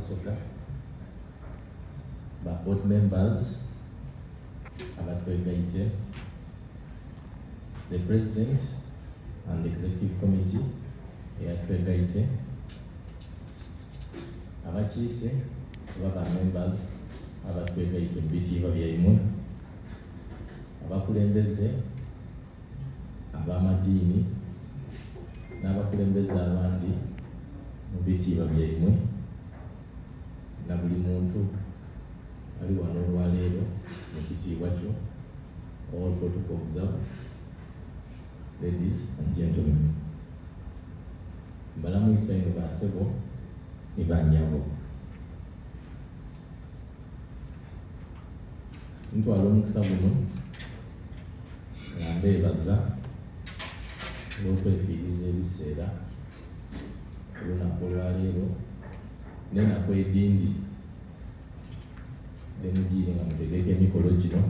Busoga, ba board members abatwegaite, the president and the executive committee eyatwegaite, abakiise baba members abatwegaite mu bitiibwa byammwe, abakulembeze ab'amadiini n'abakulembeze abandi mu bitiibwa byammwe, na buli muntu ali wano olwaleero mu kitiibwa kyo. All protocol observed. Ladies and gentlemen, mbalamuisa eno bassebo ne bannyabo. Ntwala omukisa guno nga mbeebaza olw'okwefiiriza ebiseera olunaku olwaleero n'ennaku edindi lemugiire nga mutegeka emikolo gino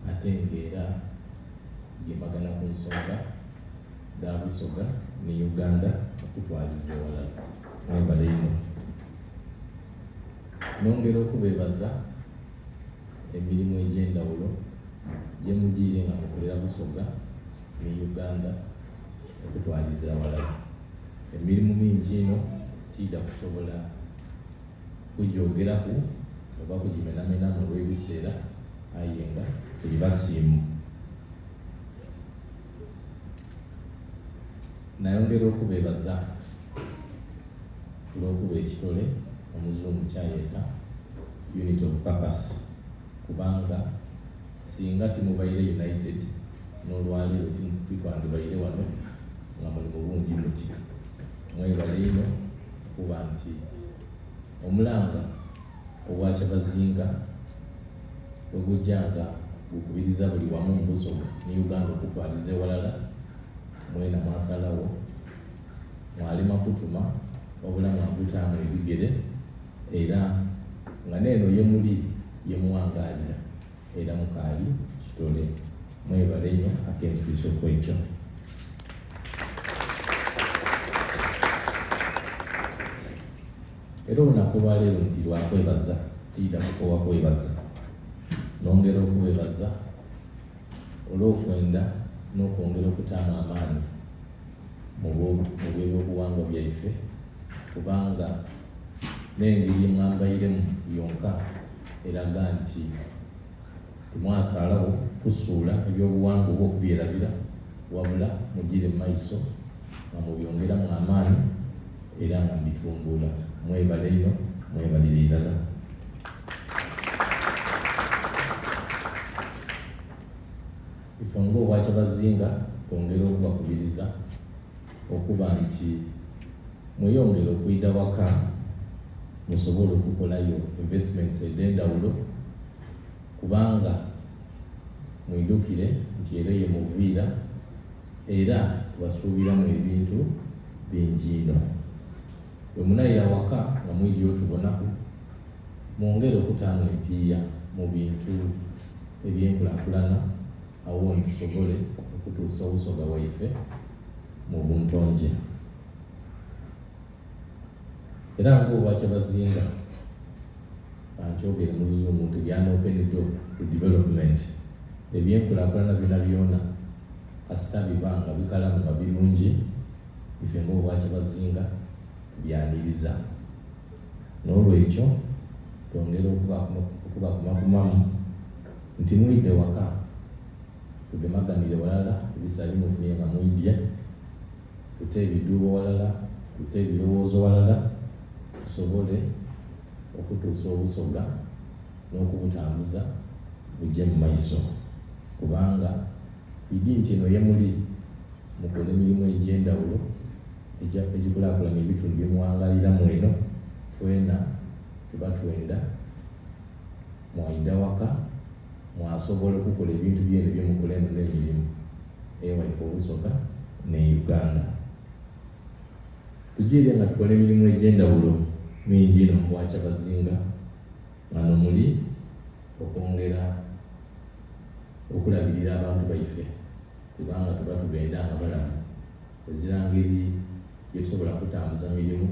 ate ng'era gembagana ku nsonga za Busoga ne Uganda okutwaliza ewalala. Mwebale ino. Nongera okubeebaza emirimu egy'enjawulo gye mugiire nga mukolera Busoga ne Uganda okutwaliza ewalala. Emirimu mingi ino tijja kusobola kugyogerako oba kugimenamenamu olw'ebiseera, aye nga tuli basiimu. Nayongera okubeebaza olw'okuba ekitole omuzungu kyayeta unit of purpose, kubanga singa timubaire united n'olwaleero titwandibaire wano nga muli mu bungi muti. Mwebale ino okuba nti omulanga obwa Kyabazinga ogujjanga gukubiriza buli wamu mu Busoga ne Uganda okutwaliza ewalala, mwena mwasalawo mwalima kutuma obulamu agutaamu ebigere, era nga neeno ye muli ye muwangaalira era mukaali kitole. Mwebale nnyo akensikiso kwekyo. Era olunaku olwaleero nti lwakwebaza, tiyita kukowa kwebaza. Nongera okubebaza olw'okwenda n'okwongera okutaama amaanyi mu byobuwangwa byaife, kubanga n'engeri mwambairemu yonka eraga nti temwasalawo kusuula ebyobuwangwa oba okubyerabira, wabula mugire mu maiso nga mubyongeramu amaanyi era nga mbitumbula. Mwebale ino, mwebalire irala. Ife ng'obwa Kyabazinga twongera okubakubiriza okuba nti mweyongere okuyita waka musobole okukolayo investments ez'enjawulo, kubanga mwidukire nti era ye muviira era tubasuubiramu ebintu bingi ino. Bwe munayira waka nga mwidyo otubonaku, mwongere okutaamu empiiya mu bintu eby'enkulaakulana awo nitusobole okutuusa Obusoga waife mu buntonje. Era ng'obwa Kyabazinga ankyogere mu Luzungu nti byana open door to development. Ebyenkulaakulana byonna byonna kasita bibanga bikalamu nga birungi, ife ng'obwa Kyabazinga byaniriza. N'olwekyo twongere okubakumakumamu nti mwidde waka tugemaganire walala, ebisali mufunye nga mwidye, tute ebiduubo walala, tute ebirowoozo walala, tusobole okutuusa Obusoga n'okubutambuza bujje mu maiso, kubanga idi nti eno ye muli mukola emirimu egy'enjawulo egikulaakulanya ebitundu byemuwangaliramu eno. Twena tuba twenda mwayida waka mwasobola okukola ebintu byeno byemukola eno n'emirimu ewaife Obusoga ne Uganda. Tugiire nga tukola emirimu egy'enjawulo mingi ino mu Kyabazinga, nga nomuli okwongera okulabirira abantu baife, kubanga tuba tugenda nga balamu ezira ngeri gyetusobola kutambuza mirimu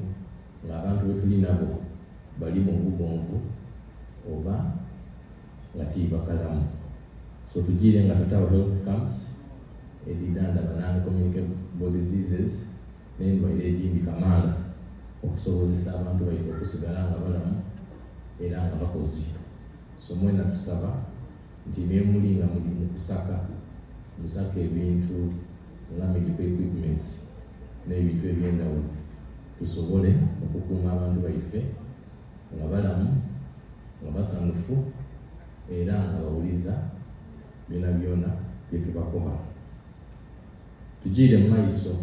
ng'abantu bwe tuli nabo bali mu bugonvu oba nga tibakalamu. So tugire nga tutawa health camps ebidandaba non-communicable diseases n'endwaire egindi kamaala okusobozesa abantu baife okusigala nga balamu era nga bakozi. So mwena tusaba nti nemuli nga muli mu kusaka ebintu nga medical equipments n'ebintu ebyendawulo tusobole okukuuma abantu baife nga balamu nga basanufu era nga bawuliza byona byona bye tubakoba. Tugire mu maiso